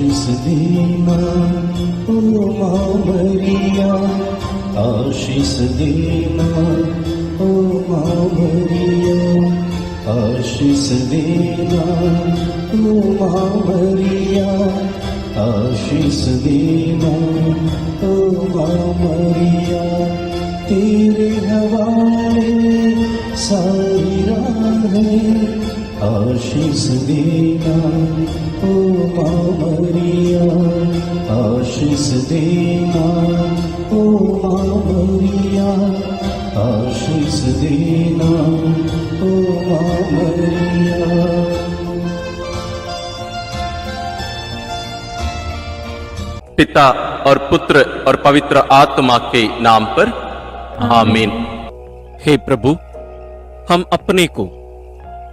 आशीष देना ओ माँ मरिया, आशीष देना ओ माँ मरिया, आशीष देना ओ माँ मरिया, आशीष देना ओ माँ मरिया। तेरे हवाले सारी राहें, आशीष देना ओ माँ मरिया, आशीष देना ओ माँ मरिया, आशीष देना ओ माँ मरिया। पिता और पुत्र और पवित्र आत्मा के नाम पर आमीन। हे प्रभु, हम अपने को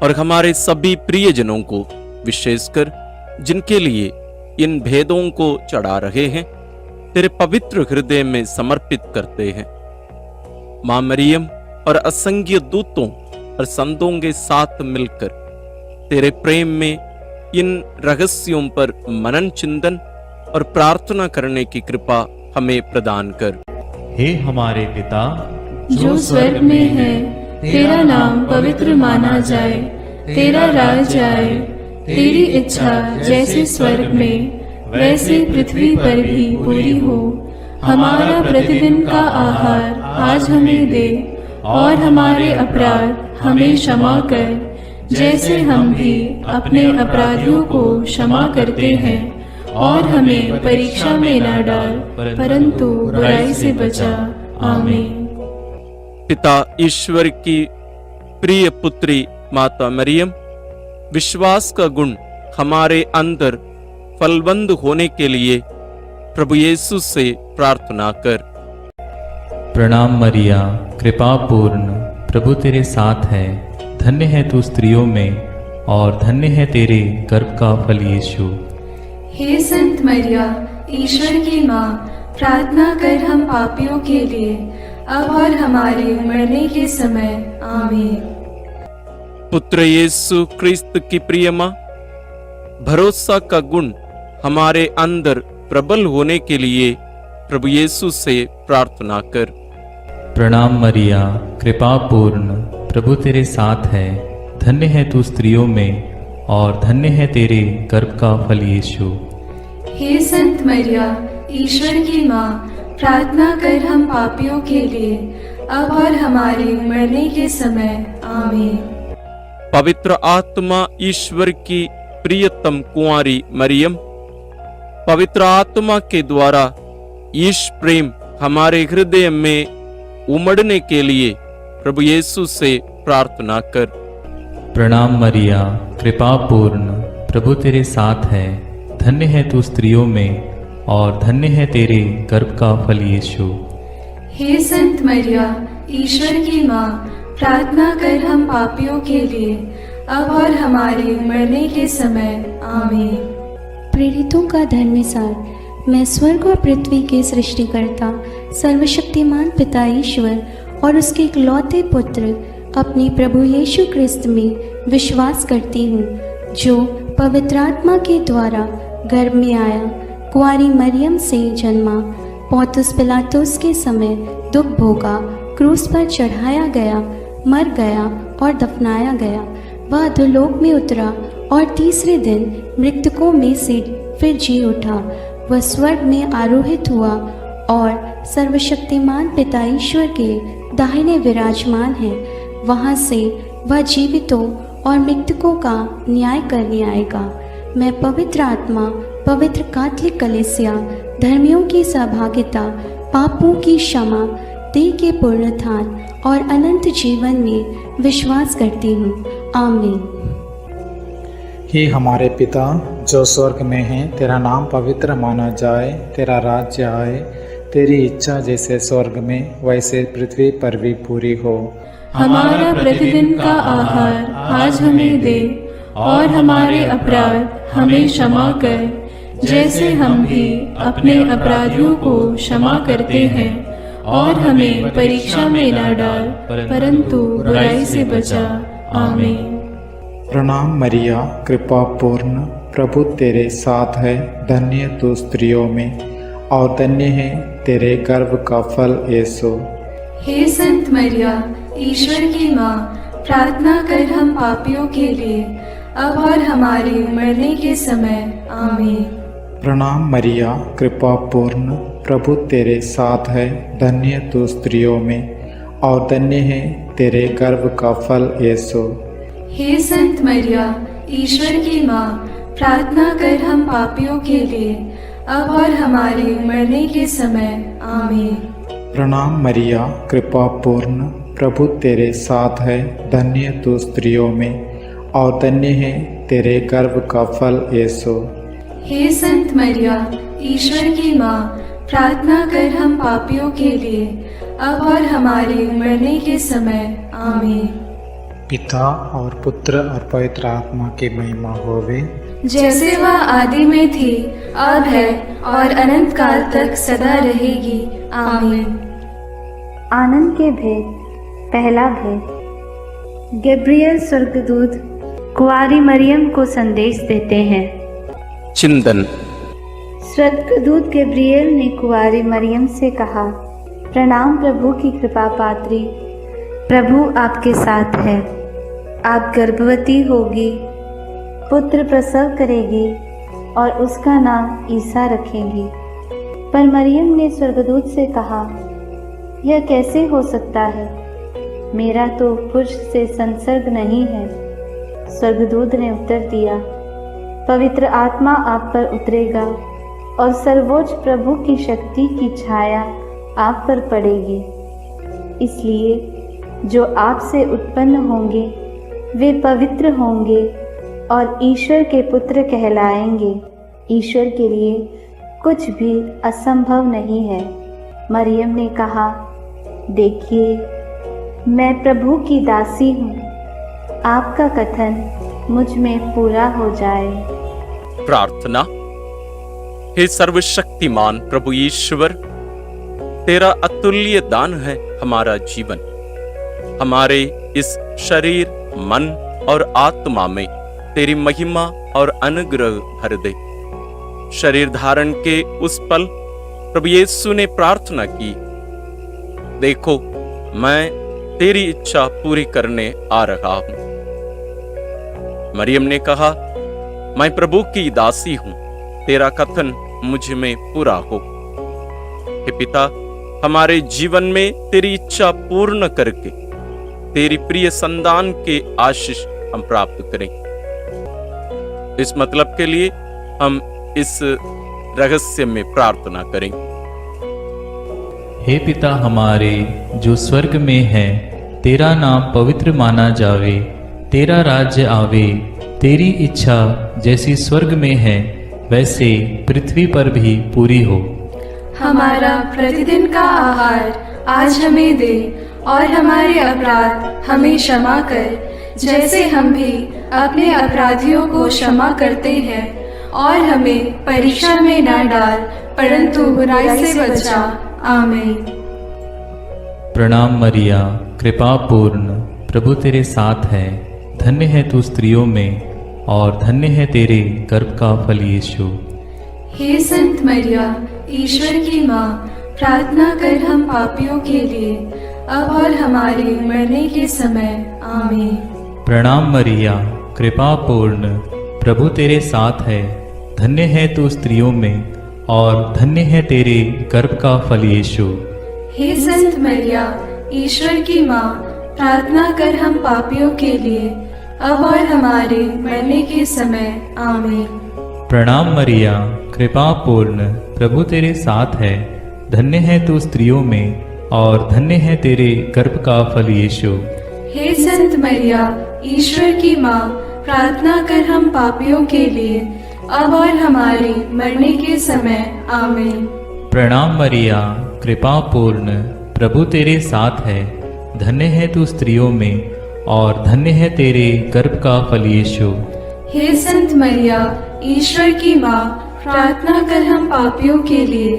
और हमारे सभी प्रियजनों को, विशेषकर जिनके लिए इन भेदों को चढ़ा रहे हैं, तेरे पवित्र हृदय में समर्पित करते हैं। मां मरियम और असंख्य दूतों और संतों के साथ मिलकर तेरे प्रेम में इन रहस्यों पर मनन चिंतन और प्रार्थना करने की कृपा हमें प्रदान कर। हे हमारे पिता जो स्वर्ग में है, तेरा नाम पवित्र माना जाए, तेरा राज्य आए, तेरी इच्छा जैसे स्वर्ग में वैसे पृथ्वी पर भी पूरी हो। हमारा प्रतिदिन का आहार आज हमें दे, और हमारे अपराध हमें क्षमा कर, जैसे हम भी अपने अपराधियों को क्षमा करते हैं, और हमें परीक्षा में न डाल, परंतु बुराई से बचा। आमीन। पिता ईश्वर की प्रिय पुत्री माता मरियम, विश्वास का गुण हमारे अंदर फलवंत होने के लिए प्रभु यीशु से प्रार्थना कर। प्रणाम मरिया, कृपा पूर्ण, प्रभु तेरे साथ है। धन्य है तू स्त्रियों में, और धन्य है तेरे गर्भ का फल यीशु। हे संत मरिया, ईश्वर की माँ, प्रार्थना कर हम पापियों के लिए, अब और हमारे मरने के समय। आमीन। पुत्र यीशु क्रिस्त की प्रिय मां, भरोसा का गुण हमारे अंदर प्रबल होने के लिए प्रभु यीशु से प्रार्थना कर। प्रणाम मरिया, कृपा पूर्ण, प्रभु तेरे साथ है। धन्य है तू स्त्रियों में, और धन्य है तेरे गर्भ का फल यीशु। हे संत मरिया, ईश्वर की माँ, प्रार्थना कर हम पापियों के लिए, अब और हमारे मरने के समय। आमीन। पवित्र आत्मा ईश्वर की प्रियतम कुंवारी मरियम, पवित्र आत्मा के द्वारा ईश प्रेम हमारे हृदय में उमड़ने के लिए प्रभु यीशु से प्रार्थना कर। प्रणाम मरिया, कृपा पूर्ण, प्रभु तेरे साथ है। धन्य है तू स्त्रियों में, और धन्य है तेरे गर्भ का फल यीशु। हे संत मरिया, ईश्वर की माँ, प्रार्थना कर हम पापियों के लिए, अब और हमारे मरने के समय। आमीन। प्रेरितों का धर्मसार। मैं स्वर्ग और पृथ्वी के सृष्टिकर्ता सर्वशक्तिमान पिता ईश्वर और उसके इकलौते पुत्र अपने प्रभु यीशु क्रिस्त में विश्वास करती हूँ, जो पवित्र आत्मा के द्वारा गर्भ में आया, कुंवारी मरियम से जन्मा, पौंतुस पिलातुस के समय दुख भोगा, क्रूस पर चढ़ाया गया, मर गया और दफनाया गया। वह अधोलोक में उतरा और तीसरे दिन मृतकों में से फिर जी उठा। वह स्वर्ग में आरोहित हुआ और सर्वशक्तिमान पिता ईश्वर के दाहिने विराजमान है। वहाँ से वह जीवितों और मृतकों का न्याय करने आएगा। मैं पवित्र आत्मा, पवित्र कैथोलिक कलीसिया, धर्मियों की सहभागिता, पापों की क्षमा, देह के पुनरुत्थान और अनंत जीवन में विश्वास करती हूँ। आमीन। हे हमारे पिता जो स्वर्ग में है, तेरा नाम पवित्र माना जाए, तेरा राज्य आए, तेरी इच्छा जैसे स्वर्ग में वैसे पृथ्वी पर भी पूरी हो। हमारा प्रतिदिन का आहार आज हमें दे, और हमारे अपराध हमें क्षमा कर, जैसे हम भी अपने अपराधियों को क्षमा करते हैं, और हमें परीक्षा में न डाल, परंतु बुराई से बचा। आमीन। प्रणाम मरिया, कृपा पूर्ण, प्रभु तेरे साथ है, धन्य तू स्त्रियों में और धन्य है तेरे गर्भ का फल यीशु। हे संत मरिया, ईश्वर की माँ, प्रार्थना कर हम पापियों के लिए, अब और हमारे मरने के समय। आमीन। प्रणाम मरिया, कृपा पूर्ण, प्रभु तेरे साथ है, धन्य तू स्त्रियों में और धन्य है तेरे गर्भ का फल यीशु। हे संत मरिया, ईश्वर की माँ, प्रार्थना कर हम पापियों के लिए, अब और हमारे मरने के समय। आमीन। प्रणाम मरिया, कृपा पूर्ण, प्रभु तेरे साथ है, धन्य तू स्त्रियों में और धन्य है तेरे गर्भ का फल यीशु। हे संत मरिया, ईश्वर की माँ, प्रार्थना कर हम पापियों के लिए, अब और हमारे मरने के समय। आमीन। पिता और पुत्र और पवित्र आत्मा की महिमा होवे, जैसे वह आदि में थी, अब है और अनंत काल तक सदा रहेगी। आमीन। आनंद के भेद। पहला भेद। गैब्रियल स्वर्गदूत कुंवारी मरियम को संदेश देते हैं। चिंतन। स्वर्गदूत गैब्रियल ने कुंवारी मरियम से कहा, प्रणाम प्रभु की कृपा पात्री, प्रभु आपके साथ है। आप गर्भवती होगी, पुत्र प्रसव करेगी और उसका नाम ईसा रखेंगी। पर मरियम ने स्वर्गदूत से कहा, यह कैसे हो सकता है? मेरा तो पुरुष से संसर्ग नहीं है। स्वर्गदूत ने उत्तर दिया, पवित्र आत्मा आप पर उतरेगा और सर्वोच्च प्रभु की शक्ति की छाया आप पर पड़ेगी। इसलिए जो आपसे उत्पन्न होंगे वे पवित्र होंगे और ईश्वर के पुत्र कहलाएंगे। ईश्वर के लिए कुछ भी असंभव नहीं है। मरियम ने कहा, देखिए, मैं प्रभु की दासी हूँ, आपका कथन मुझ में पूरा हो जाए। प्रार्थना। हे सर्वशक्तिमान प्रभु ईश्वर, तेरा अतुल्य दान है हमारा जीवन। हमारे इस शरीर, मन और आत्मा में तेरी महिमा और अनुग्रह भर दे। शरीर धारण के उस पल प्रभु यीशु ने प्रार्थना की, देखो मैं तेरी इच्छा पूरी करने आ रहा हूं। मरियम ने कहा, मैं प्रभु की दासी हूं, तेरा कथन मुझ में पूरा हो। हे पिता, हमारे जीवन में तेरी इच्छा पूर्ण करके तेरी प्रिय संतान के आशीष हम प्राप्त करें। इस मतलब के लिए हम इस रहस्य में प्रार्थना करें। हे पिता हमारे जो स्वर्ग में है, तेरा नाम पवित्र माना जावे, तेरा राज्य आवे, तेरी इच्छा जैसी स्वर्ग में है वैसे पृथ्वी पर भी पूरी हो। हमारा प्रतिदिन का आहार आज हमें दे और हमारे अपराध हमें क्षमा कर, जैसे हम भी अपने अपराधियों को क्षमा करते हैं, और हमें परीक्षा में न डाल परंतु बुराई से बचा। आमीन। प्रणाम मरिया, कृपा पूर्ण, प्रभु तेरे साथ है, धन्य है तू स्त्रियों में और धन्य है तेरे गर्भ का फल यीशु। हे संत मरिया, ईश्वर की माँ, प्रार्थना कर हम पापियों के लिए, अब और हमारे मरने के समय। आमीन। प्रणाम मरिया, कृपा पूर्ण, प्रभु तेरे साथ है, धन्य है तू स्त्रियों में और धन्य है तेरे गर्भ का फल यीशु। हे संत मरिया, ईश्वर की माँ, प्रार्थना कर हम पापियों के लिए, अब और हमारे मरने के समय। आमीन। प्रणाम मरिया, कृपा पूर्ण, प्रभु तेरे साथ है, धन्य है तू स्त्रियों में और धन्य है तेरे गर्भ का फल यीशु। हे संत मरिया, ईश्वर की माँ, प्रार्थना कर हम पापियों के लिए, अब और हमारे मरने के समय। आमीन। प्रणाम मरिया, कृपा पूर्ण, प्रभु तेरे साथ है, धन्य है तू स्त्रियों में और धन्य है तेरे गर्भ का फल यीशु। हे संत मरिया, ईश्वर की माँ, प्रार्थना कर हम पापियों के लिए,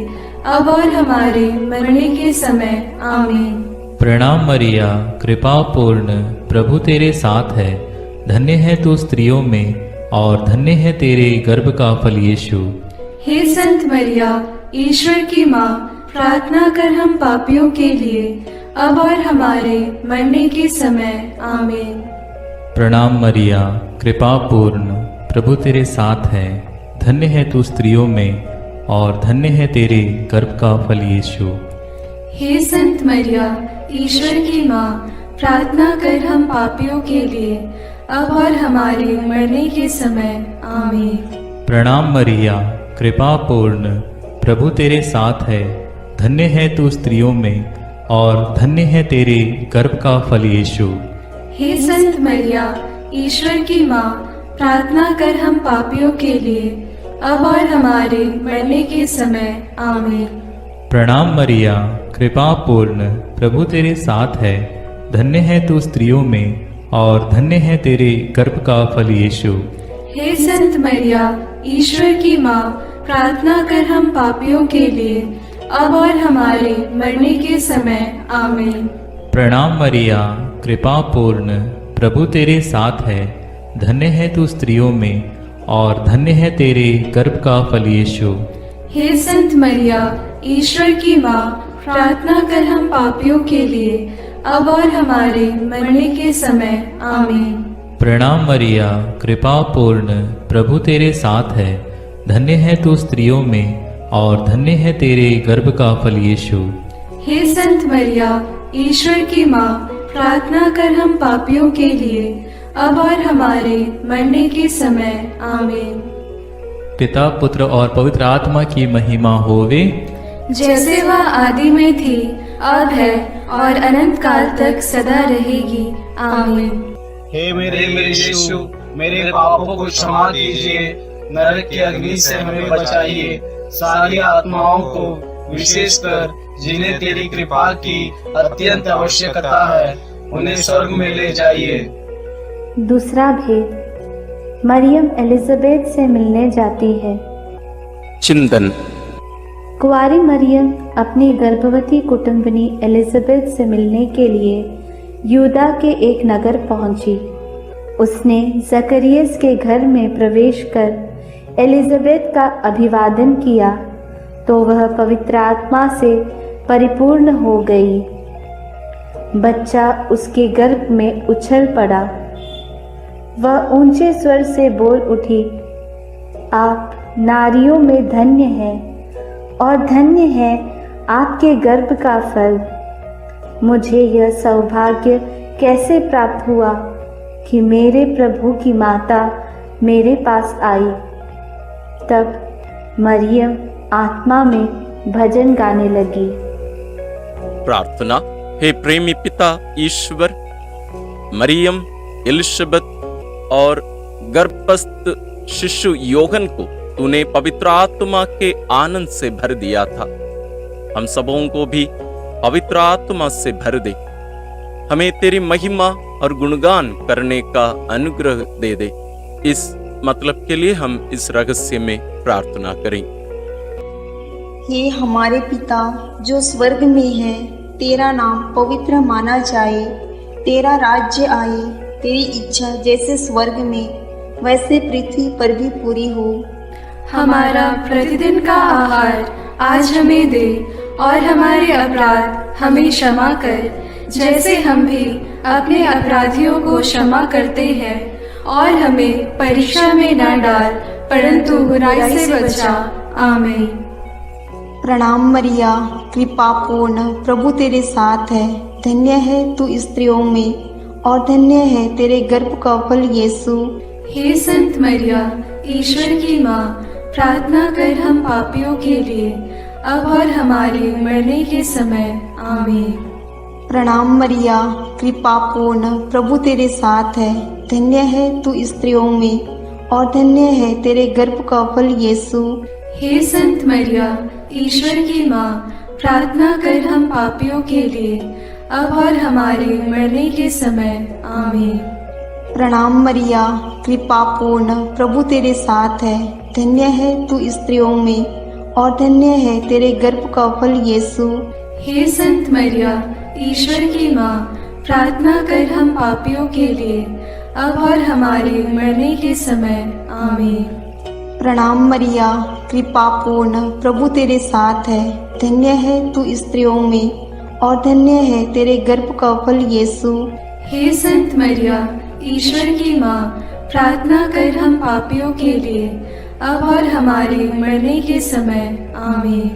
अब और हमारे मरने के समय। आमीन। प्रणाम मरिया, कृपा पूर्ण, प्रभु तेरे साथ है, धन्य है तू स्त्रियों में और धन्य है तेरे गर्भ का फल यीशु। हे संत मरिया, ईश्वर की माँ, प्रार्थना कर हम पापियों के लिए, अब और हमारे मरने के समय। आमीन। प्रणाम मरिया, कृपा पूर्ण, प्रभु तेरे साथ है। धन्य है तू स्त्रियों में और धन्य है तेरे गर्भ का फल यीशु। हे संत मरिया, ईश्वर की माँ, प्रार्थना कर हम पापियों के लिए, अब और हमारे मरने के समय। आमीन। प्रणाम मरिया, कृपा पूर्ण, प्रभु तेरे साथ है। धन्य है तू स्त्रियों में और धन्य है तेरे गर्भ का फल यीशु। हे संत मरिया, ईश्वर की माँ, प्रार्थना कर हम पापियों के लिए, अब और हमारे मरने के समय। आमीन। प्रणाम मरिया, कृपा पूर्ण, प्रभु तेरे साथ है। धन्य है तू स्त्रियों में और धन्य है तेरे गर्भ का फल यीशु। हे संत मरिया, ईश्वर की माँ, प्रार्थना कर हम पापियों के लिए, अब और हमारे मरने के समय। आमीन। प्रणाम मरिया, कृपा पूर्ण, प्रभु तेरे साथ है। धन्य है तू स्त्रियों में और धन्य है तेरे गर्भ का फल यीशु। हे संत मरिया, ईश्वर की माँ, प्रार्थना कर हम पापियों के लिए, अब और हमारे मरने के समय। आमीन। प्रणाम मरिया, कृपा पूर्ण, प्रभु तेरे साथ है। धन्य है तू स्त्रियों में और धन्य है तेरे गर्भ का फल यीशु। हे संत मरिया, ईश्वर की माँ, प्रार्थना कर हम पापियों के लिए, अब और हमारे मरने के समय। आमीन। पिता, पुत्र और पवित्र आत्मा की महिमा होवे, जैसे वह आदि में थी, अब है और अनंत काल तक सदा रहेगी। आमीन। हे मेरे यीशु, मेरे पापों को क्षमा कीजिए, नरक की अग्नि से हमें बचाइए, सारी आत्माओं को, विशेषकर जिन्हें तेरी कृपा की अत्यंत आवश्यकता है, उन्हें स्वर्ग में ले जाइए। दूसरा भेद, मरियम एलिजाबेथ से मिलने जाती है। चिंतन। कुंवारी मरियम अपनी गर्भवती कुटुंबनी एलिजाबेथ से मिलने के लिए यूदा के एक नगर पहुंची। उसने जकरियस के घर में प्रवेश कर एलिजाबेथ का अभिवादन किया तो वह पवित्र आत्मा से परिपूर्ण हो गई। बच्चा उसके गर्भ में उछल पड़ा। वह ऊंचे स्वर से बोल उठी, आप नारियों में धन्य हैं और धन्य है आपके गर्भ का फल। मुझे यह सौभाग्य कैसे प्राप्त हुआ कि मेरे प्रभु की माता मेरे पास आई। तब मरियम आत्मा में भजन गाने लगी। प्रार्थना। हे प्रेमी पिता ईश्वर, मरियम, एलिशबेथ और गर्भस्थ शिशु योहन को तूने पवित्र आत्मा के आनंद से भर दिया था। हम सबों को भी पवित्र आत्मा से भर दे। हमें तेरी महिमा और गुणगान करने का अनुग्रह दे दे। इस मतलब के लिए हम इस रहस्य में प्रार्थना करें। हे हमारे पिता जो स्वर्ग में है, तेरा नाम पवित्र माना जाए, तेरा राज्य आए, तेरी इच्छा जैसे स्वर्ग में वैसे पृथ्वी पर भी पूरी हो। हमारा प्रतिदिन का आहार आज हमें दे और हमारे अपराध हमें क्षमा कर, जैसे हम भी अपने अपराधियों को क्षमा करते हैं, और हमें परीक्षा में न डाल परंतु बुराई से बचा। आमीन। प्रणाम मरिया, कृपा पूर्ण, प्रभु तेरे साथ है। धन्य है तू स्त्रियों में और धन्य है तेरे गर्भ का फल यीशु। हे संत मरिया, ईश्वर की माँ, प्रार्थना कर हम पापियों के लिए, अब और हमारे मरने के समय। आमीन। प्रणाम मरिया, कृपा पूर्ण, प्रभु तेरे साथ है। धन्य है तू स्त्रियों में और धन्य है तेरे गर्भ का फल यीशु। हे संत मरिया, ईश्वर की माँ, प्रार्थना कर हम पापियों के लिए, अब और हमारे मरने के समय। आमीन। प्रणाम मरिया, कृपा पूर्ण, प्रभु तेरे साथ है। धन्य है तू स्त्रियों में और धन्य है तेरे गर्भ का फल यीशु। हे संत मरिया, ईश्वर की माँ, प्रार्थना कर हम पापियों के लिए, अब और हमारे मरने के समय आमीन। प्रणाम मरिया, कृपा पूर्ण, प्रभु तेरे साथ है। धन्य है तू स्त्रियों में और धन्य है तेरे गर्भ का फल यीशु। हे संत मरिया, ईश्वर की माँ, प्रार्थना कर हम पापियों के लिए, अब और हमारे मरने के समय आमीन।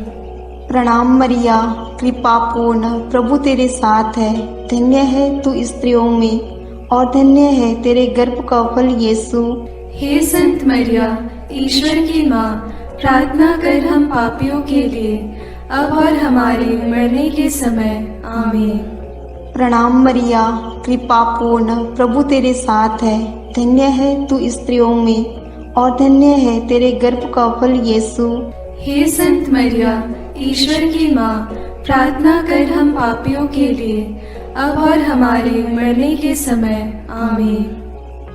प्रणाम मरिया, कृपा पूर्ण, प्रभु तेरे साथ है। धन्य है तू स्त्रियों में और धन्य है तेरे गर्भ का फल यीशु। हे संत मरिया, ईश्वर की माँ, प्रार्थना कर हम पापियों के लिए, अब और हमारे मरने के समय आमीन। प्रणाम मरिया, कृपा पूर्ण, प्रभु तेरे साथ है। धन्य है तू स्त्रियों में और धन्य है तेरे गर्भ का फल यीशु। हे संत मरिया, ईश्वर की माँ, प्रार्थना कर हम पापियों के लिए, अब और हमारे मरने के समय आमीन।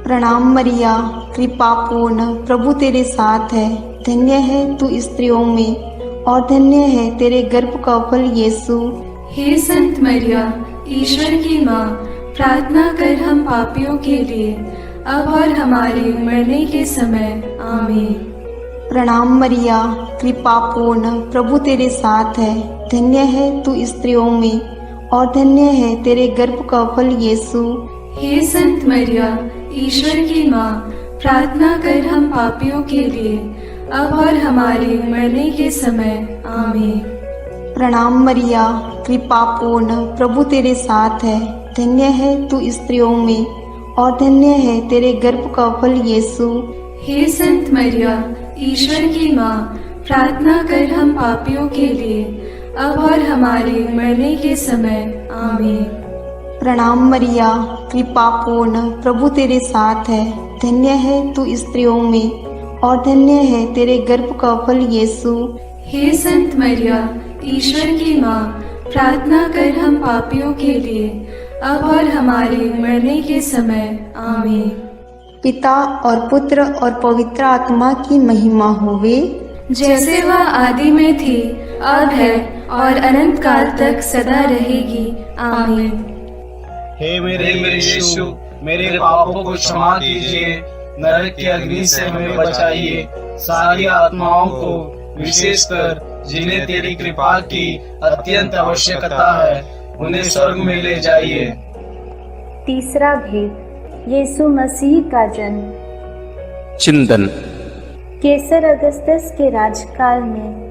प्रणाम मरिया, कृपा पूर्ण, प्रभु तेरे साथ है। धन्य है तू स्त्रियों में और धन्य है तेरे गर्भ का फल यीशु। हे संत मरिया, ईश्वर की माँ, प्रार्थना कर हम पापियों के लिए, अब और हमारे मरने के समय आमीन। प्रणाम मरिया, कृपा पूर्ण, प्रभु तेरे साथ है। धन्य है तू स्त्रियों में और धन्य है तेरे गर्भ का फल यीशु। हे संत मरिया, ईश्वर की माँ, प्रार्थना कर हम पापियों के लिए, अब और हमारे मरने के समय आमीन। प्रणाम मरिया, कृपा पूर्ण, प्रभु तेरे साथ है। धन्य है तू स्त्रियों में और धन्य है तेरे गर्भ का फल यीशु। हे संत मरिया, ईश्वर की माँ, प्रार्थना कर हम पापियों के लिए, अब और हमारे मरने के समय आमीन। प्रणाम मरिया, कृपा पूर्ण, प्रभु तेरे साथ है। धन्य है तू स्त्रियों में और धन्य है तेरे गर्भ का फल यीशु। हे संत मरिया, ईश्वर की माँ, प्रार्थना कर हम पापियों के लिए, अब और हमारे मरने के समय आमीन। पिता और पुत्र और पवित्र आत्मा की महिमा होवे, जैसे वह आदि में थी, अब है और अनंत काल तक सदा रहेगी आमीन। हे मेरे यीशु, मेरे पापों को क्षमा कीजिए, नरक की अग्नि से हमें बचाइए, सारी आत्माओं को, विशेषकर जिन्हें तेरी कृपा की अत्यंत आवश्यकता है, उन्हें स्वर्ग में ले जाइए। तीसरा भेद, यीशु मसीह का जन्म। चिंतन। केसर अगस्तस के राजकाल में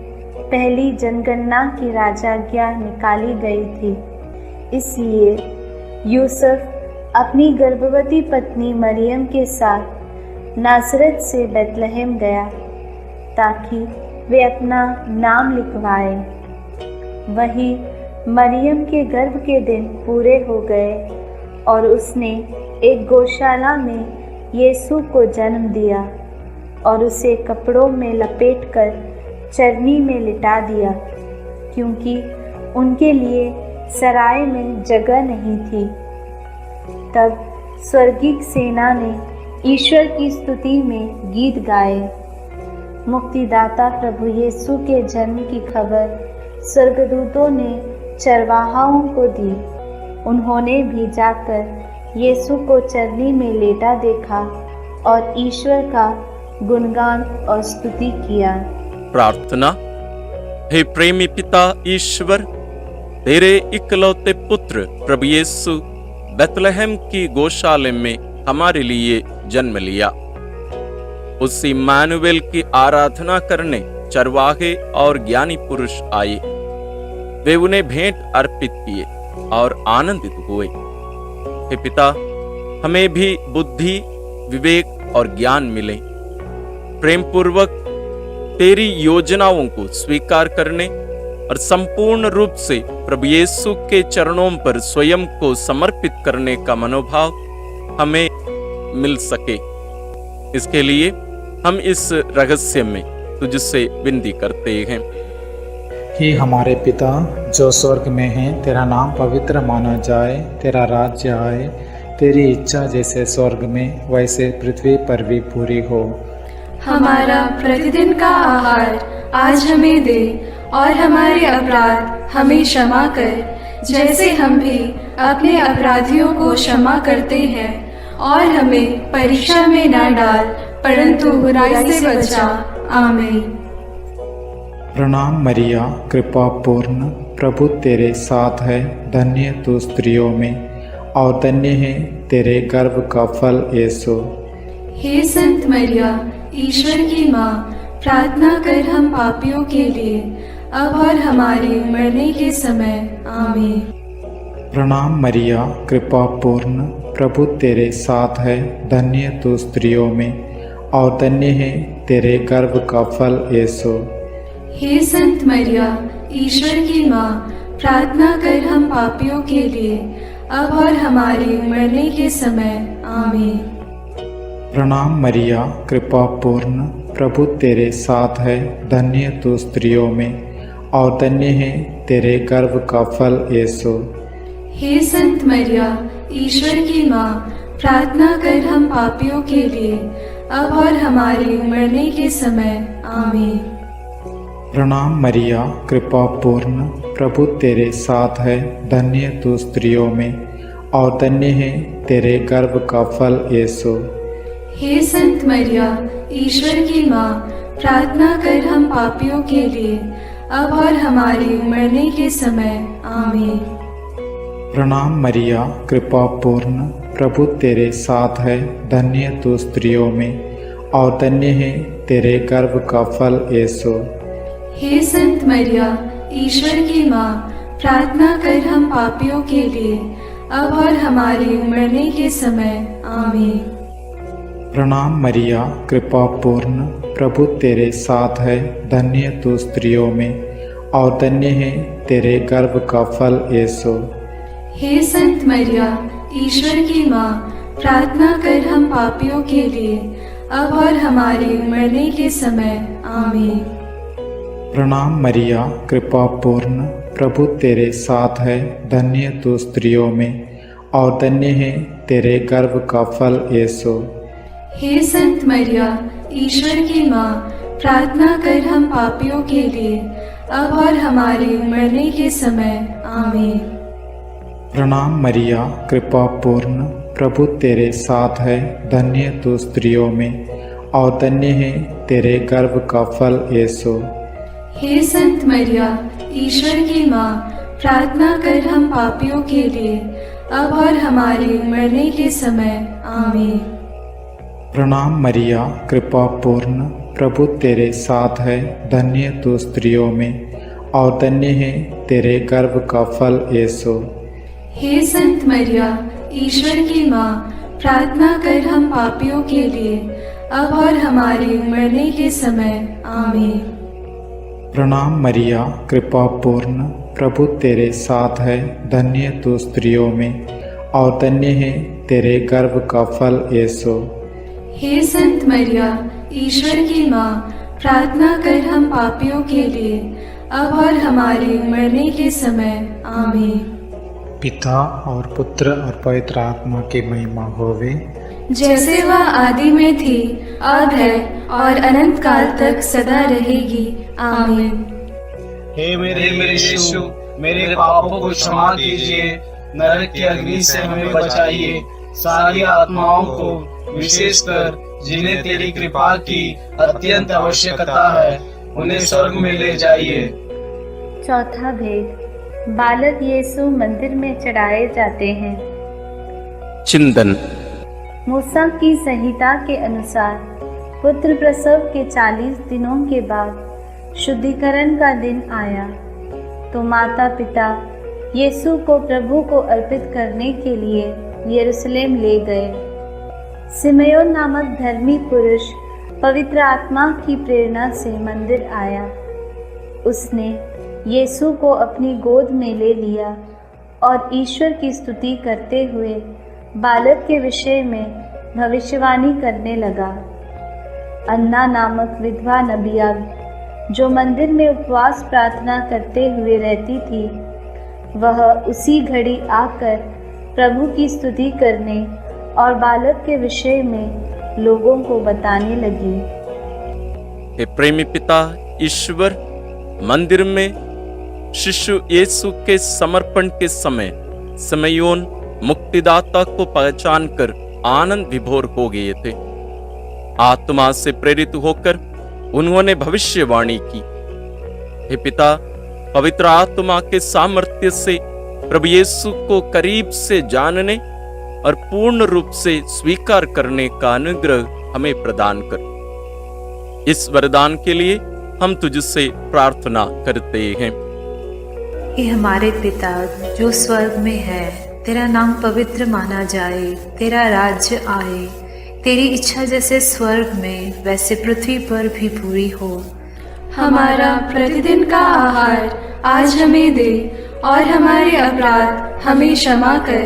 पहली जनगणना की राजाज्ञा निकाली गई थी। इसलिए यूसुफ अपनी गर्भवती पत्नी मरियम के साथ नासरत से बेतलहम गया ताकि वे अपना नाम लिखवाए। वहीं मरियम के गर्भ के दिन पूरे हो गए और उसने एक गौशाला में यीशु को जन्म दिया और उसे कपड़ों में लपेटकर चरनी में लिटा दिया, क्योंकि उनके लिए सराय में जगह नहीं थी। तब स्वर्गीय सेना ने ईश्वर की स्तुति में गीत गाए। मुक्तिदाता प्रभु यीशु के जन्म की खबर स्वर्गदूतों ने चरवाहाओं को दी। उन्होंने भी जाकर यीशु को चरनी में लेटा देखा और ईश्वर का गुणगान और स्तुति किया। प्रार्थना। हे प्रेमी पिता ईश्वर, तेरे इकलौते पुत्र प्रभु यीशु बेतलहम की गौशाला में हमारे लिए जन्म लिया। उस इम्मानुएल की आराधना करने चरवाहे और ज्ञानी पुरुष आए। वे उन्हें भेंट अर्पित किए और आनंदित हुए। हे पिता, हमें भी बुद्धि, विवेक और ज्ञान मिले, प्रेम पूर्वक तेरी योजनाओं को स्वीकार करने और संपूर्ण रूप से प्रभु यीशु के चरणों पर स्वयं को समर्पित करने का मनोभाव हमें मिल सके। इसके लिए हम इस रहस्य में तुझसे विनती करते हैं। हे हमारे पिता जो स्वर्ग में है, तेरा नाम पवित्र माना जाए, तेरा राज्य आए, तेरी इच्छा जैसे स्वर्ग में वैसे पृथ्वी पर भी पूरी हो। हमारा प्रतिदिन का आहार आज हमें दे और हमारे अपराध हमें क्षमा कर, जैसे हम भी अपने अपराधियों को क्षमा करते हैं, और हमें परीक्षा में न डाल, परंतु बुराई से बचा। आमीन। प्रणाम मरिया, कृपा पूर्ण, प्रभु तेरे साथ है, धन्य तू स्त्रियों में और धन्य है तेरे गर्भ का फल यीशु। हे संत मरिया, ईश्वर की माँ, प्रार्थना कर हम पापियों के लिए, अब और हमारे मरने के समय। आमीन। प्रणाम मरिया, कृपा पूर्ण, प्रभु तेरे साथ है, धन्य तू स्त्रियों में और धन्य है तेरे गर्भ का फल यीशु। हे संत मरिया, ईश्वर की माँ, प्रार्थना कर हम पापियों के लिए, अब और हमारे मरने के समय। आमीन। प्रणाम मरिया, कृपा पूर्ण, प्रभु तेरे साथ है, धन्य तू स्त्रियों में और धन्य है तेरे गर्भ का फल यीशु। हे संत मरिया, ईश्वर की माँ, प्रार्थना कर हम पापियों के लिए, अब और हमारे मरने के समय। आमीन। प्रणाम मरिया, कृपा पूर्ण, प्रभु तेरे साथ है, धन्य तू स्त्रियों में और धन्य है तेरे गर्भ का फल यीशु। हे संत मरिया, ईश्वर की माँ, प्रार्थना कर हम पापियों के लिए, अब और हमारे मरने के समय। आमीन। प्रणाम मरिया, कृपा पूर्ण, प्रभु तेरे साथ है, धन्य तू स्त्रियों में और धन्य है तेरे गर्भ का फल यीशु। हे संत मरिया, ईश्वर की माँ, प्रार्थना कर हम पापियों के लिए, अब और हमारे मरने के समय। आमीन। प्रणाम मरिया, कृपा पूर्ण, प्रभु तेरे साथ है, धन्य तू स्त्रियों में और धन्य है तेरे गर्भ का फल यीशु। हे संत मरिया, ईश्वर की माँ, प्रार्थना कर हम पापियों के लिए, अब और हमारे मरने के समय। आमीन। प्रणाम मरिया, कृपा पूर्ण, प्रभु तेरे साथ है, धन्य तू स्त्रियों में और धन्य है तेरे गर्भ का फल यीशु। हे संत मरिया, ईश्वर की माँ, प्रार्थना कर हम पापियों के लिए, अब और हमारे मरने के समय। आमीन। प्रणाम मरिया, कृपा पूर्ण, प्रभु तेरे साथ है, धन्य तू स्त्रियों में और धन्य है तेरे गर्भ का फल यीशु। हे संत मरिया, ईश्वर की माँ, प्रार्थना कर हम पापियों के लिए, अब और हमारे मरने के समय। आमीन। प्रणाम मरिया, कृपा पूर्ण, प्रभु तेरे साथ है, धन्य तू स्त्रियों में और धन्य है तेरे गर्भ का फल यीशु। हे संत मरिया, ईश्वर की माँ, प्रार्थना कर हम पापियों के लिए, अब और हमारे मरने के समय। आमीन। प्रणाम मरिया, कृपा पूर्ण, प्रभु तेरे साथ है, धन्य तू स्त्रियों में और धन्य है तेरे गर्भ का फल यीशु। हे संत मरिया, ईश्वर की माँ, प्रार्थना कर हम पापियों के लिए, अब और हमारे मरने के समय। आमीन। पिता और पुत्र और पवित्र आत्मा की महिमा होवे, जैसे वह आदि में थी, अब है और अनंत काल तक सदा रहेगी। आमीन। हे मेरे यीशु, मेरे पापों को क्षमा कीजिए, नरक की अग्नि से हमें बचाइए, सारी आत्माओं को, विशेषकर जिन्हें तेरी कृपा की अत्यंत आवश्यकता है, उन्हें स्वर्ग में ले जाइए। चौथा भेद, बालक यीशु मंदिर में चढ़ाए जाते हैं। चिंतन। मूसा की संहिता के अनुसार पुत्र प्रसव के 40 दिनों के बाद शुद्धिकरण का दिन आया, तो माता पिता यीशु को प्रभु को अर्पित करने के लिए यरूशलेम ले गए। सिमयोन नामक धर्मी पुरुष पवित्र आत्मा की प्रेरणा से मंदिर आया। उसने यीशु को अपनी गोद में ले लिया और ईश्वर की स्तुति करते हुए बालक के विषय में भविष्यवाणी करने लगा। अन्ना नामक विधवा नबिया, जो मंदिर में उपवास प्रार्थना करते हुए रहती थी, वह उसी घड़ी आकर प्रभु की स्तुति करने और बालक के विषय में लोगों को बताने लगी। हे प्रेमी पिता ईश्वर, मंदिर में शिशु यीशु के समर्पण के समय सिमयोन मुक्तिदाता को पहचान कर आनंद विभोर हो गए थे। आत्मा से प्रेरित होकर उन्होंने भविष्यवाणी की। हे पिता, पवित्र आत्मा के सामर्थ्य से प्रभु यीशु को करीब से जानने और पूर्ण रूप से स्वीकार करने का अनुग्रह हमें प्रदान कर। इस वरदान के लिए हम तुझसे प्रार्थना करते हैं। हे हमारे पिता जो स्वर्ग में है, तेरा नाम पवित्र माना जाए, तेरा राज्य आए, तेरी इच्छा जैसे स्वर्ग में वैसे पृथ्वी पर भी पूरी हो। हमारा प्रतिदिन का आहार आज हमें दे और हमारे अपराध हमें क्षमा कर,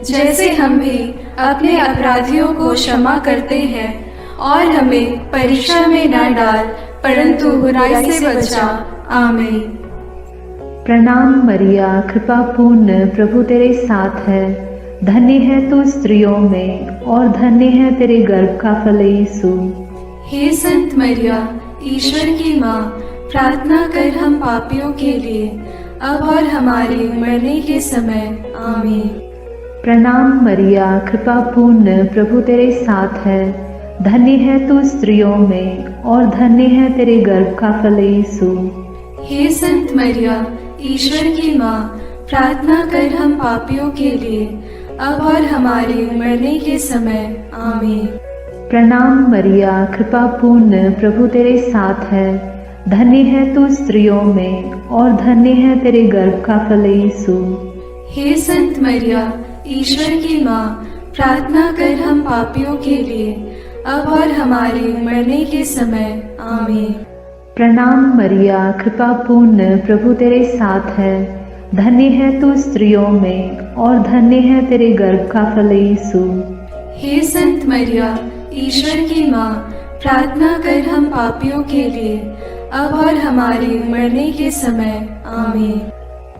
जैसे हम भी अपने अपराधियों को क्षमा करते हैं, और हमें परीक्षा में न डाल परंतु बुराई से बचा। आमीन। प्रणाम मरिया, कृपा पूर्ण, प्रभु तेरे साथ है। धन्य है तू स्त्रियों में और धन्य है तेरे गर्भ का फल यीशु। हे संत मरिया, ईश्वर की माँ, प्रार्थना कर हम पापियों के लिए अब और हमारे मरने के समय। आमीन। प्रणाम मरिया, कृपा पूर्ण, प्रभु तेरे साथ है। धन्य है तू स्त्रियों में और धन्य है तेरे गर्भ का फल यीशु। हे संत मरिया, ईश्वर की माँ, प्रार्थना कर हम पापियों के लिए अब और हमारे मरने के समय। आमीन। प्रणाम मरिया, कृपा पूर्ण, प्रभु तेरे साथ है। धन्य है तू स्त्रियों में और धन्य है तेरे गर्भ का फल यीशु। हे संत मरिया, ईश्वर की माँ, प्रार्थना कर हम पापियों के लिए अब और हमारे मरने के समय। आमीन। प्रणाम मरिया, कृपा पूर्ण, प्रभु तेरे साथ है। धन्य है तू स्त्रियों में और धन्य है तेरे गर्भ का फल यीशु। हे संत मरिया, ईश्वर की माँ, प्रार्थना कर हम पापियों के लिए अब और हमारे मरने के समय। आमीन।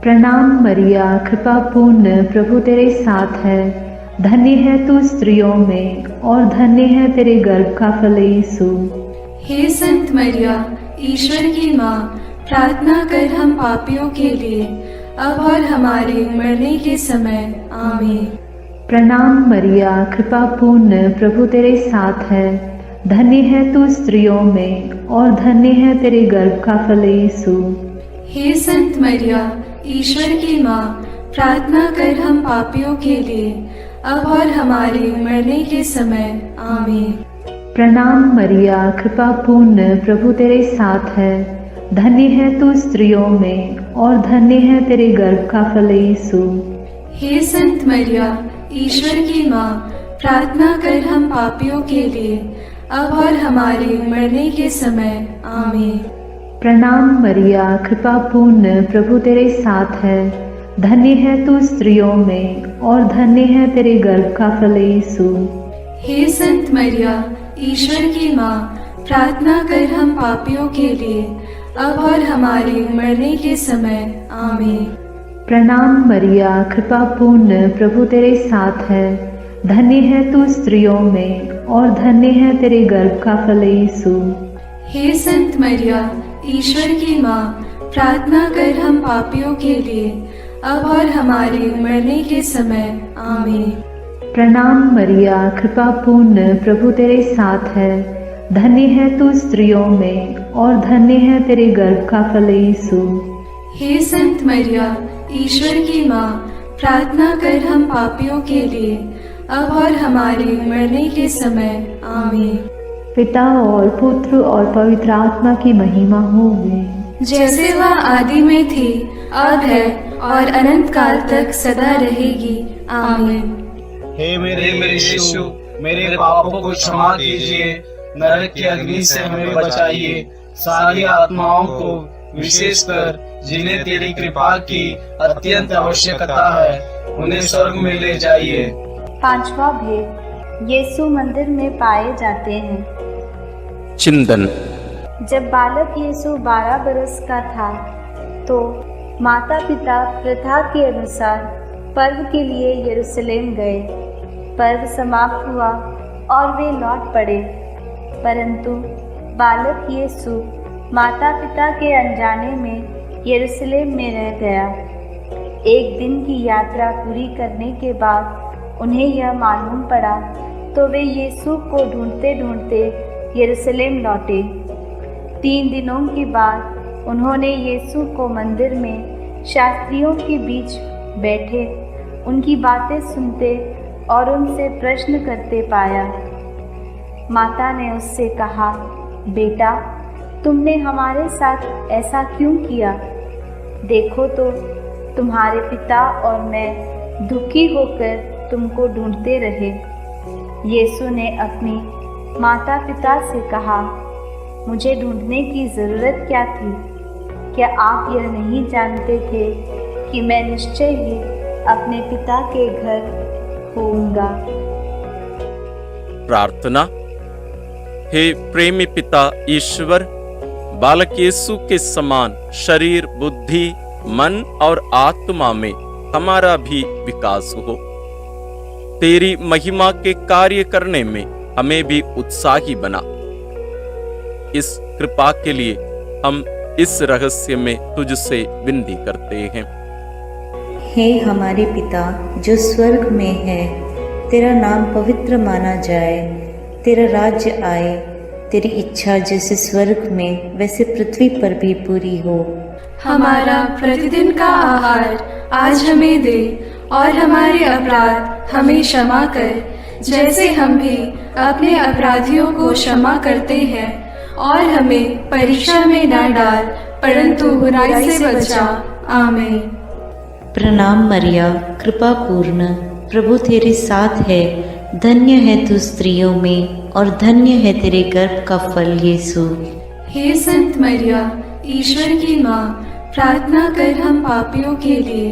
प्रणाम मरिया, कृपा पूर्ण, प्रभु तेरे साथ है। धन्य है तू स्त्रियों में और धन्य है तेरे गर्भ का फल यीशु। हे संत मरिया, ईश्वर की माँ, प्रार्थना कर हम पापियों के लिए अब और हमारे मरने के समय। आमीन। प्रणाम मरिया, कृपा पूर्ण, प्रभु तेरे साथ है। धन्य है तू स्त्रियों में और धन्य है तेरे गर्भ का फल यीशु। हे संत मरिया, ईश्वर की माँ, प्रार्थना कर हम पापियों के लिए अब और हमारे मरने के समय। आमीन। प्रणाम मरिया, कृपा पूर्ण, प्रभु तेरे साथ है। धन्य है तू स्त्रियों में और धन्य है तेरे गर्भ का फल यीशु। हे संत मरिया, ईश्वर की माँ, प्रार्थना कर हम पापियों के लिए अब और हमारे मरने के समय। आमीन। प्रणाम मरिया, कृपा पूर्ण, प्रभु तेरे साथ है। धन्य है तू स्त्रियों में और धन्य है तेरे गर्भ का फल यीशु। हे संत मरिया, ईश्वर की माँ, प्रार्थना कर हम पापियों के लिए अब और हमारे मरने के समय। आमीन। प्रणाम मरिया, कृपा पूर्ण, प्रभु तेरे साथ है। धन्य है तू स्त्रियों में और धन्य है तेरे गर्भ का फल यीशु। हे संत मरिया, ईश्वर की माँ, प्रार्थना कर हम पापियों के लिए अब और हमारे मरने के समय। आमीन। प्रणाम मरिया, कृपा पूर्ण, प्रभु तेरे साथ है। धन्य है तू स्त्रियों में और धन्य है तेरे गर्भ का फल यीशु। हे संत मरिया, ईश्वर की माँ, प्रार्थना कर हम पापियों के लिए अब और हमारे मरने के समय। आमीन। पिता और पुत्र और पवित्र आत्मा की महिमा होवे, जैसे वह आदि में थी, अब है और अनंत काल तक सदा रहेगी। आमीन। हे मेरे यीशु, मेरे पापों को क्षमा कीजिए, नरक की अग्नि से हमें बचाइए, सारी आत्माओं को विशेषकर जिन्हें तेरी कृपा की अत्यंत आवश्यकता है उन्हें स्वर्ग में ले जाइए। पांचवा भेद, यीशु मंदिर में पाए जाते हैं। चिंतन। जब बालक यीशु 12 बरस का था तो माता पिता प्रथा के अनुसार पर्व के लिए यरूशलेम गए। पर्व समाप्त हुआ और वे लौट पड़े, परंतु बालक यीशु माता पिता के अनजाने में यरूशलेम में रह गया। एक दिन की यात्रा पूरी करने के बाद उन्हें यह मालूम पड़ा तो वे यीशु को ढूंढते ढूंढते यरूशलेम लौटे। 3 दिनों के बाद उन्होंने यीशु को मंदिर में शास्त्रियों के बीच बैठे उनकी बातें सुनते और उनसे प्रश्न करते पाया। माता ने उससे कहा, बेटा, तुमने हमारे साथ ऐसा क्यों किया? देखो तो तुम्हारे पिता और मैं दुखी होकर तुमको ढूंढते रहे। यीशु ने अपनी माता पिता से कहा, मुझे ढूंढने की ज़रूरत क्या थी? क्या आप यह नहीं जानते थे कि मैं निश्चय ही अपने पिता के घर होऊंगा? प्रार्थना। हे प्रेमी पिता ईश्वर, बालक यीशु के समान शरीर, बुद्धि, मन और आत्मा में हमारा भी विकास हो। तेरी महिमा के कार्य करने में हमें भी उत्साही बना। इस कृपा के लिए हम इस रहस्य में तुझसे विनती करते हैं। हे हमारे पिता जो स्वर्ग में है, तेरा नाम पवित्र माना जाए, तेरा राज्य आए, तेरी इच्छा जैसे स्वर्ग में वैसे पृथ्वी पर भी पूरी हो। हमारा प्रतिदिन का आहार आज हमें दे और हमारे अपराध हमें क्षमा कर, जैसे हम भी अपने अपराधियों को क्षमा करते हैं, और हमें परीक्षा में न डाल परंतु बुराई से बचा। आमीन। प्रणाम मरिया, कृपा पूर्ण, प्रभु तेरे साथ है, धन्य है तू स्त्रियों में और धन्य है तेरे गर्भ का फल यीशु। हे संत मरिया, ईश्वर की माँ, प्रार्थना कर हम पापियों के लिए,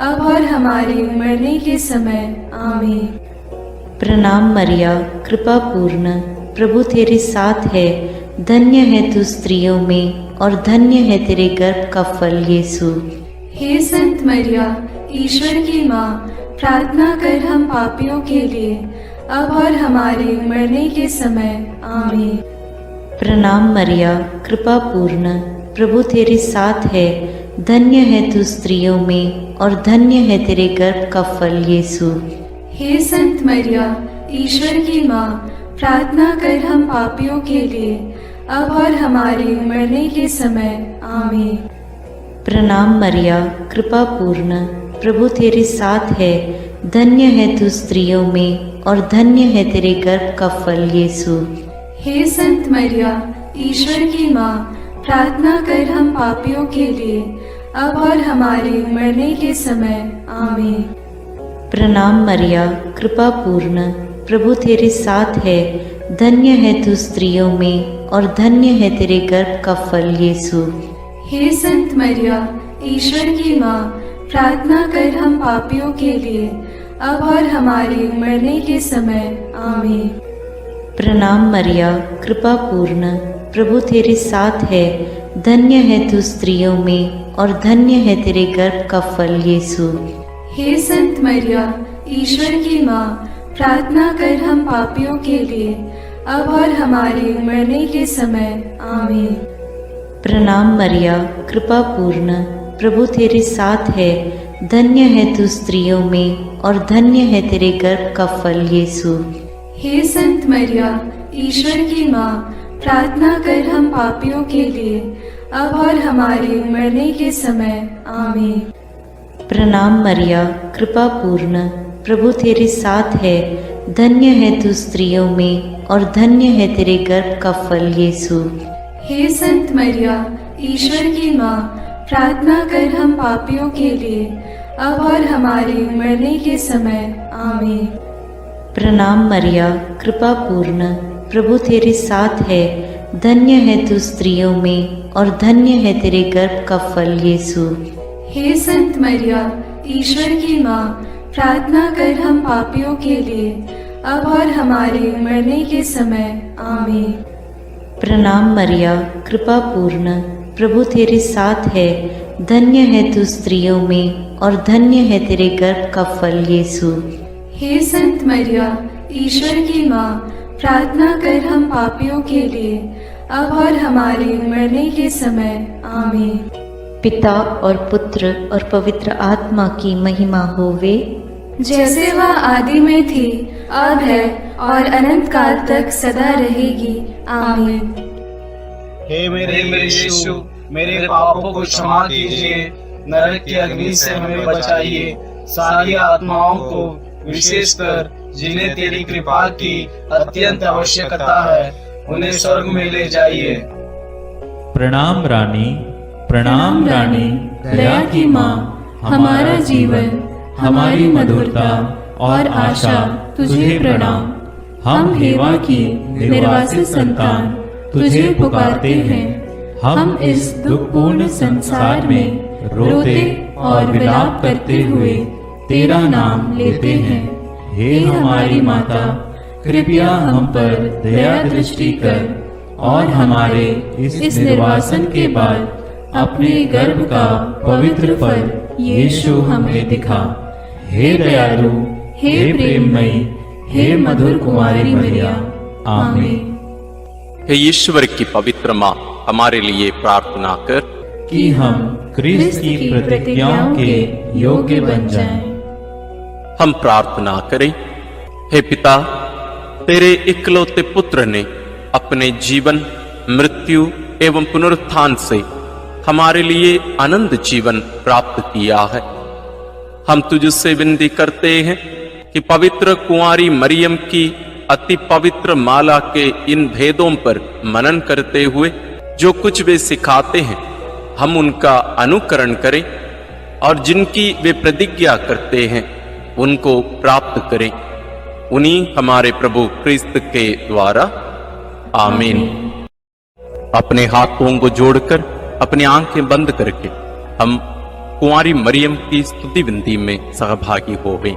अब और हमारे मरने के समय। आमीन। प्रणाम मरिया, कृपा पूर्ण, प्रभु तेरे साथ है, धन्य है तू स्त्रियों में और धन्य है तेरे गर्भ का फल यीशु। हे संत मरिया, ईश्वर की माँ, प्रार्थना कर हम पापियों के लिए, अब और हमारे मरने के समय। आमीन। प्रणाम मरिया, कृपा पूर्ण, प्रभु तेरे साथ है, धन्य है तू स्त्रियों में और धन्य है तेरे गर्भ का फल यीशु। हे संत मरिया, ईश्वर की माँ, प्रार्थना कर हम पापियों के लिए, अब और हमारे मरने के समय। आमीन। प्रणाम मरिया, कृपा पूर्ण, प्रभु तेरे साथ है, धन्य है तू स्त्रियों में और धन्य है तेरे गर्भ का फल यीशु। हे संत मरिया, ईश्वर की माँ, प्रार्थना कर हम पापियों के लिए, अब और हमारे मरने के समय। आमीन। प्रणाम मरिया, कृपा पूर्ण, प्रभु तेरे साथ है, धन्य है तू स्त्रियों में और धन्य है तेरे गर्भ का फल यीशु। हे संत मरिया, ईश्वर की माँ, प्रार्थना कर हम पापियों के लिए, अब और हमारे मरने के समय। आमीन। प्रणाम मरिया, कृपा पूर्ण, प्रभु तेरे साथ है, धन्य है तू स्त्रियों में और धन्य है तेरे गर्भ का फल यीशु। हे संत मरिया, ईश्वर की माँ, प्रार्थना कर हम पापियों के लिए, अब और हमारे मरने के समय। आमीन। प्रणाम मरिया, कृपा पूर्ण, प्रभु तेरे साथ है, धन्य है तू स्त्रियों में और धन्य है तेरे गर्भ का फल यीशु। हे संत मरिया, ईश्वर की माँ, प्रार्थना कर हम पापियों के लिए, अब और हमारे मरने के समय। आमीन। प्रणाम मरिया, कृपा पूर्ण, प्रभु तेरे साथ है, धन्य है तू स्त्रियों में और धन्य है तेरे गर्भ का फल यीशु। हे संत मरिया, ईश्वर की माँ, प्रार्थना कर हम पापियों के लिए, अब और हमारे मरने के समय। आमीन। प्रणाम मरिया, कृपा पूर्ण, प्रभु तेरे साथ है, धन्य है तू स्त्रियों में और धन्य है तेरे गर्भ का फल यीशु। हे संत मरिया, ईश्वर की माँ, प्रार्थना कर हम पापियों के लिए, अब और हमारे मरने के समय। आमीन। प्रणाम मरिया, कृपा पूर्ण, प्रभु तेरे साथ है, धन्य है तू स्त्रियों में और धन्य है तेरे गर्भ का फल यीशु। हे संत मरिया, ईश्वर की माँ, प्रार्थना कर हम पापियों के लिए, अब और हमारे मरने के समय। आमीन। पिता और पुत्र और पवित्र आत्मा की महिमा होवे, जैसे वह आदि में थी, अब है और अनंत काल तक सदा रहेगी। आमीन। हे मेरे यीशु, मेरे पापों को क्षमा कीजिए, नरक की अग्नि से हमें बचाइए, सारी आत्माओं को विशेषकर जिन्हें तेरी कृपा की अत्यंत आवश्यकता है उन्हें स्वर्ग में ले जाइए। प्रणाम रानी, प्रणाम रानी, दया की माँ, हमारा जीवन, हमारी मधुरता और आशा तुझे प्रणाम। हम हेवा की निर्वासित संतान तुझे पुकारते हैं। हम इस दुखपूर्ण संसार में रोते और विलाप करते हुए तेरा नाम लेते हैं। हे हमारी माता, कृपया हम पर दया दृष्टि कर और हमारे इस निर्वासन के बाद अपने गर्भ का पवित्र फल यीशु हमें दिखा। हे दयालु, हे प्रेममयी, हे मधुर कुमारी मरिया। आमीन। हे ईश्वर की पवित्र माँ, हमारे लिए प्रार्थना कर कि हम क्रिस्त की प्रतिज्ञाओं के योग्य बन जाएं। हम प्रार्थना करें। हे पिता, तेरे इकलौते पुत्र ने अपने जीवन, मृत्यु एवं पुनरुत्थान से हमारे लिए आनंद जीवन प्राप्त किया है। हम तुझसे विनती करते हैं कि पवित्र कुंवारी मरियम की अति पवित्र माला के इन भेदों पर मनन करते हुए जो कुछ वे सिखाते हैं, हम उनका अनुकरण करें और जिनकी वे प्रतिज्ञा करते हैं उनको प्राप्त करें। उन्हीं हमारे प्रभु क्रिस्त के द्वारा। आमीन। अपने हाथों को जोड़कर अपनी आंखें बंद करके हम कुंवारी मरियम की स्तुति विनती में सहभागी होवें।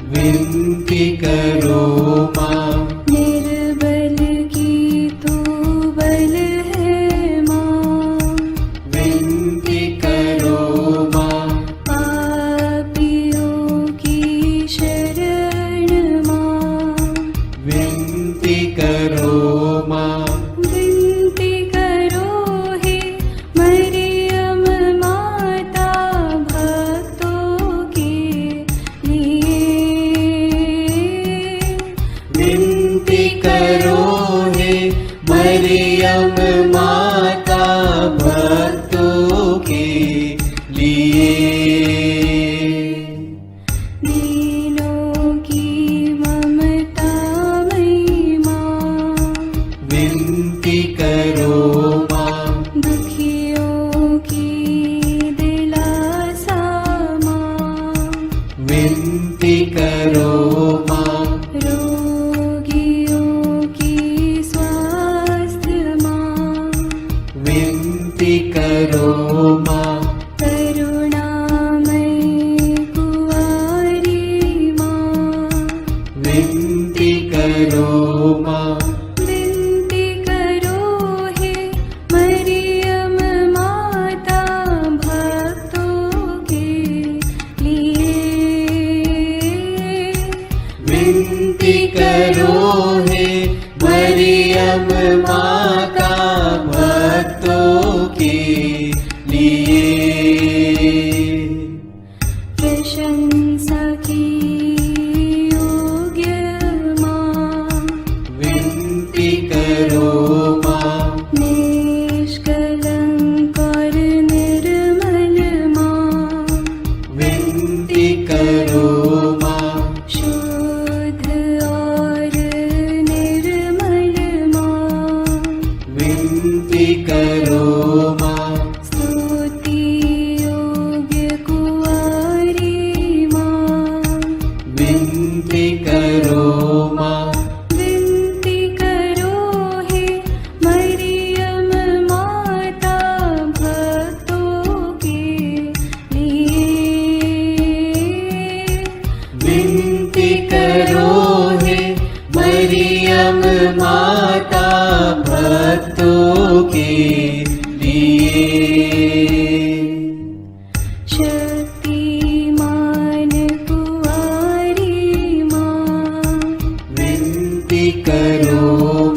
विनती करो माँ, निर्भय मरियम माता भक्तों के लिए। दीनों की ममता मई माँ, विनती करो माँ। दुखियों की दिलासा माँ, विनती करो माँ। रोगियों की स्वास्थ्य माँ, विनती करो माँ। करुणामयी कुंवारी माँ, विनती करो माँ। विनती करो हे मरियम माता भक्तों के लिए। विनती करो हे मरियम माता भक्तों के लिए। प्रशंसा की योग्य माँ, विनती करो माँ। निष्कलंक और निर्मल माँ, विनती करो माँ। शुद्ध और निर्मल माँ, विनती करो माँ। स्तुति योग्य कुंवारी माँ, विनती करो माँ। विनती करो हे मरियम माता भक्तों के लिए। विनती करो हे मरियम माता भक्तों के लिए। शक्तिमान कुंवारी माँ, विनती करो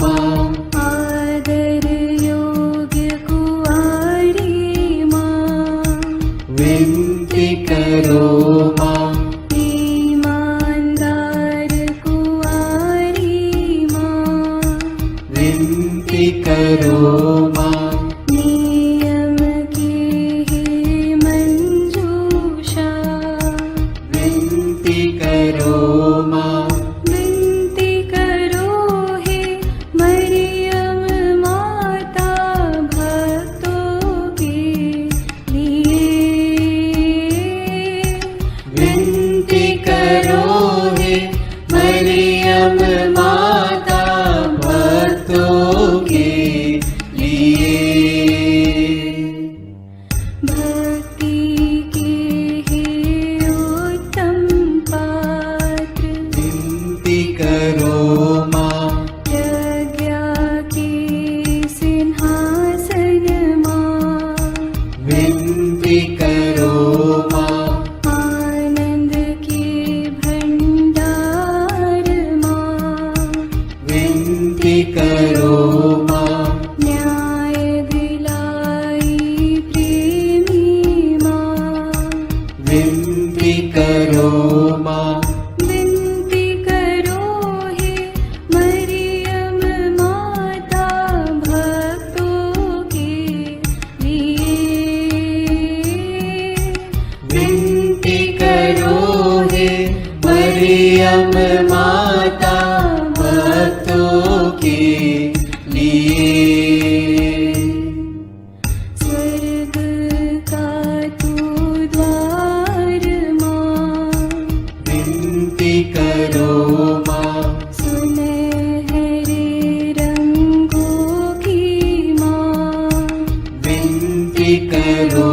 माँ। आदर योग्य कुंवारी माँ, विनती करो माँ। ईमानदार कुंवारी माँ, विनती करो माँ। नियम की हे मंजूषा, विनती करो माँ। विनती करो हे मरियम माता भक्तों के लिए। विनती करो हे मरियम माता भक्तों के लिए। भक्ति के हे उत्तम पात्र, विनती करो माँ। प्रज्ञा के सिंहासन माँ, विनती करो माँ। आनंद के भंडार माँ, विनती करो माँ। न्याय दिलाई प्रेमी माँ, विनती करो माँ। विनती करो हे मरियम माता भक्तों के लिए। विनती करो हे मरियम माता भक्तों के लिए। स्वर्ग का तू द्वार माँ, विनती करो माँ। सुनहरे रंगों की माँ, विनती करो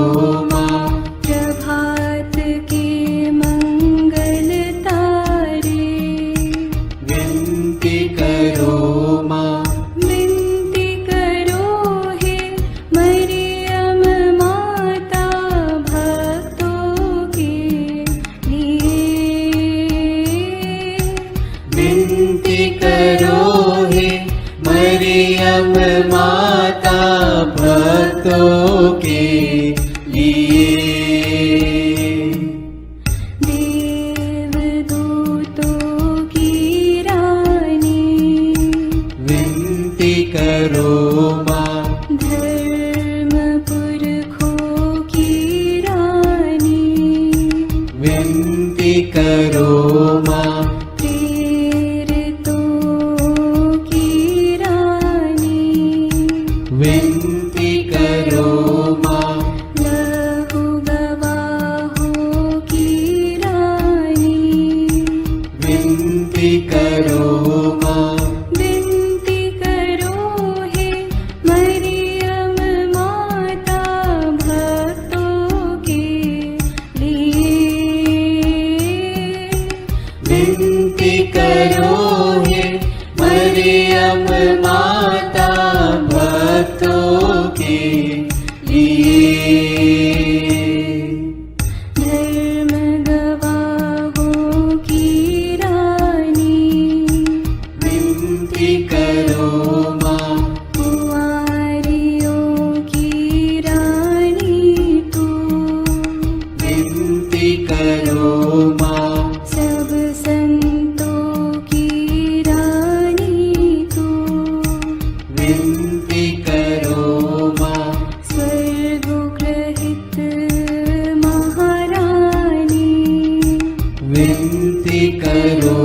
माँ। प्रभात के मंगल तारे, विनती करो माँ, विनती करो हे मरियम माता भक्तों के लिए। विनती करो हे मरियम माता भक्तों के लिए। धर्म गवाहों की रानी, विनती करो माँ, कुंवारियों की रानी तू। विनती करो माँ, सब संतों की रानी तू। विनती करो माँ, स्वर्गोग्रहित महारानी, विनती करो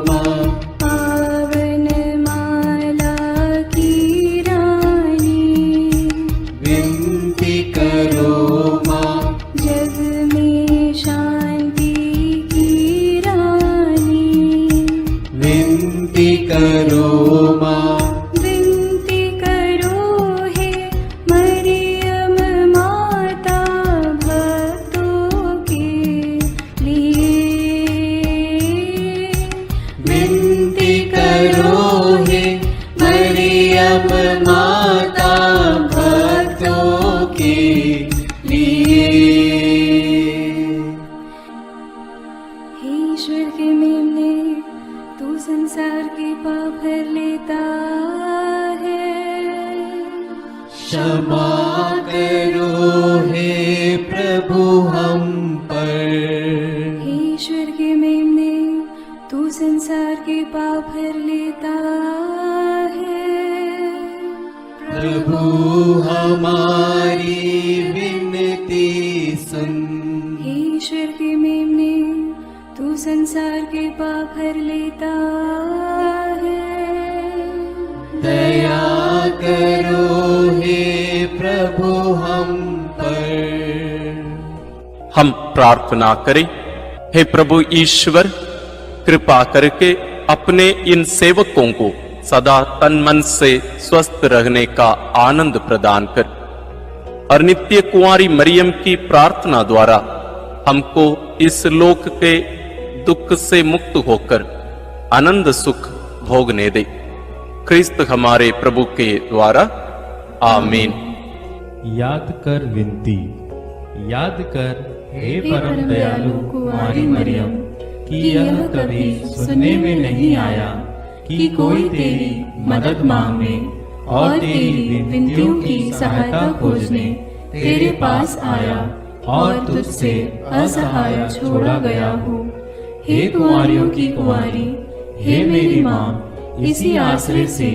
माँ, पावन माला की रानी। विनती करो माँ, जग में शांति की रानी। विनती करो माँ, विनती करो हे मरियम माता भक्तों के लिए। विनती करो हे मरियम माता भक्तों के लिए। हे ईश्वर के मेमने, तू संसार के पाप हर लेता है। क्षमा करो हे प्रभु हम पर, हे ईश्वर के मेमने, तू संसार के पाप हर लेता है। प्रभु हमारी विनती सुन, हे ईश्वर के मेमने, तू संसार के पाप हर लेता है। दया करो हे प्रभु हम पर। हम प्रार्थना करें। हे प्रभु ईश्वर, कृपा करके अपने इन सेवकों को सदा तन मन से स्वस्थ रहने का आनंद प्रदान कर और नित्य कुंवारी मरियम की प्रार्थना द्वारा हमको इस लोक के दुख से मुक्त होकर आनंद सुख भोगने दे। क्रिस्त हमारे प्रभु के द्वारा आमीन। याद कर विनती, याद कर हे परम दयालु कुंवारी मरियम, कि यह कभी सुनने में नहीं आया कि कोई तेरी मदद मांगने और तेरी विनतियों की सहायता खोजने तेरे पास आया और तुझसे असहाय छोड़ा गया हो। हे कुंवारियों की कुंवारी, हे मेरी माँ, इसी आश्रय से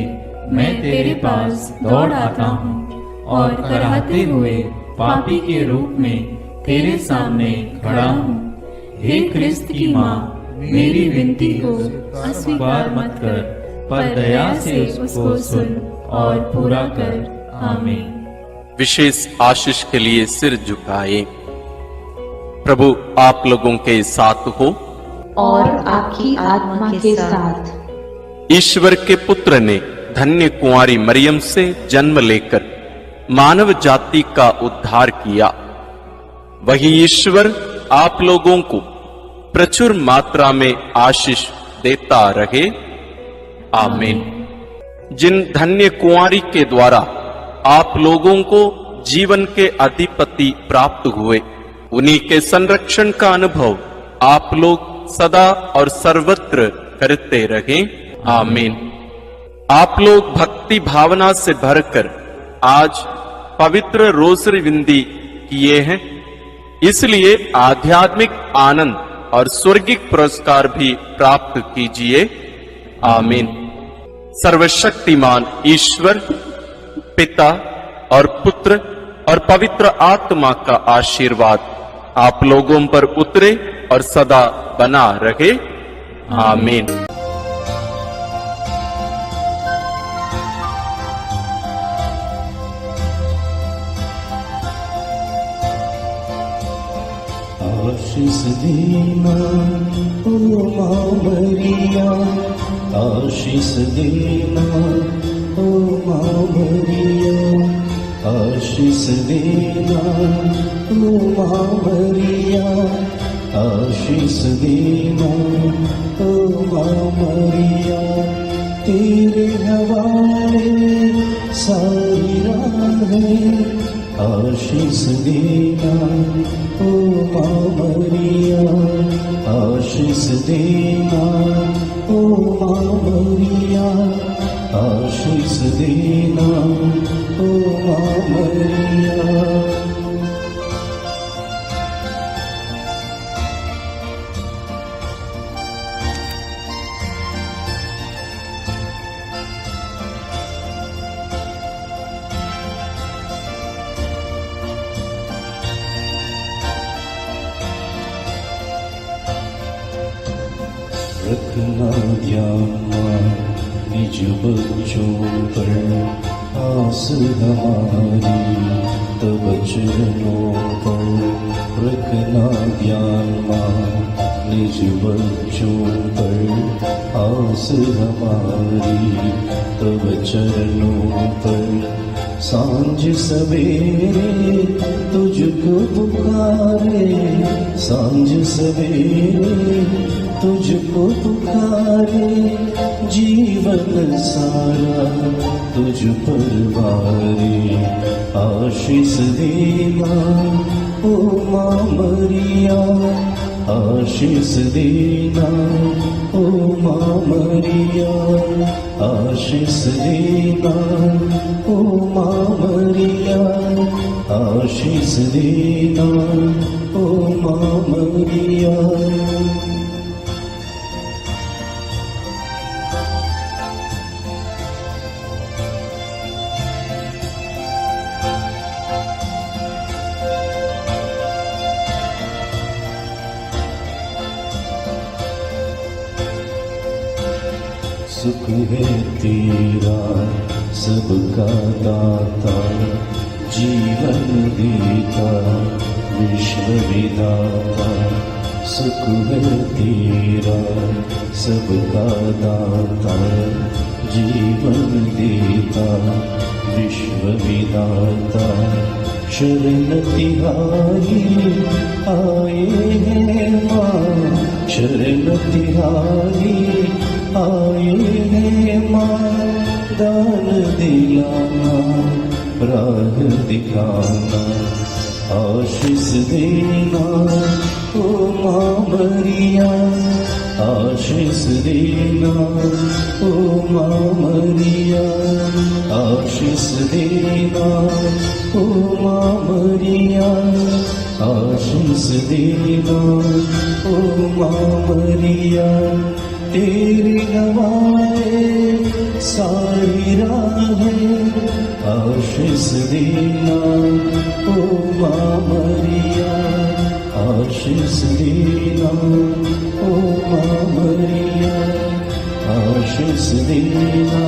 मैं तेरे पास दौड़ आता हूँ और कराहते हुए पापी के रूप में तेरे सामने खड़ा हूँ। हे क्रिस्त की माँ, मेरी विनती को अस्वीकार मत कर, पर दया से उसको सुन और पूरा कर। आमीन। विशेष आशीष के लिए सिर झुकाए। प्रभु आप लोगों के साथ हो और आपकी आत्मा के साथ। ईश्वर के पुत्र ने धन्य कुंवारी मरियम से जन्म लेकर मानव जाति का उद्धार किया। वही ईश्वर आप लोगों को प्रचुर मात्रा में आशीष देता रहे। आमीन। जिन धन्य कुंवारी के द्वारा आप लोगों को जीवन के अधिपति प्राप्त हुए, उन्हीं के संरक्षण का अनुभव आप लोग सदा और सर्वत्र करते रहें। आमीन। आप लोग भक्ति भावना से भरकर आज पवित्र रोसरी विंदी किए हैं, इसलिए आध्यात्मिक आनंद और स्वर्गिक पुरस्कार भी प्राप्त कीजिए। आमीन। सर्वशक्तिमान ईश्वर पिता और पुत्र और पवित्र आत्मा का आशीर्वाद आप लोगों पर उतरे और सदा बना रहे। आमीन। आशीष देना ओ माँ मरियम, मरिया आशीष देना ओ माँ मरिया आशीष देना ओ माँ मरिया आशीष देना ओ माँ मरिया तेरे हवाले सारी राहें आशीष देना ओ माँ मरिया आशीष देना ओ माँ मरिया आशीष देना ओ माँ मरिया। रखना ध्यान निज बच्चों पर आस हमारी तब चरणों पर रखना ध्यान निज बच्चों पर आस हमारी तब चरणों पर सांझ सवेरे तुझको पुकारे सांझ सवेरे तुझको पुकारे जीवन सारा तुझ पर वारे आशीष देना ओ माँ मरिया आशीष देना ओ माँ मरिया आशीष देना ओ माँ मरिया आशीष देना ओ माँ मरिया। सुख है तेरा सबका दाता जीवन देता विश्व विधाता सुख है तेरा सबका दाता जीवन देता विश्व विधाता शरण तिहारी आए हैं माँ शरण तिहारी आए हैं माँ दान दिलाना राह दिखाना आशीष देना ओ माँ मरिया आशीष देना ओ माँ मरिया आशीष देना ओ माँ मरिया आशीष देना ओ माँ मरिया तेरी हवाले सारी राहें आशीष देना ओ माँ मरिया आशीष देना ओ माँ मरिया आशीष देना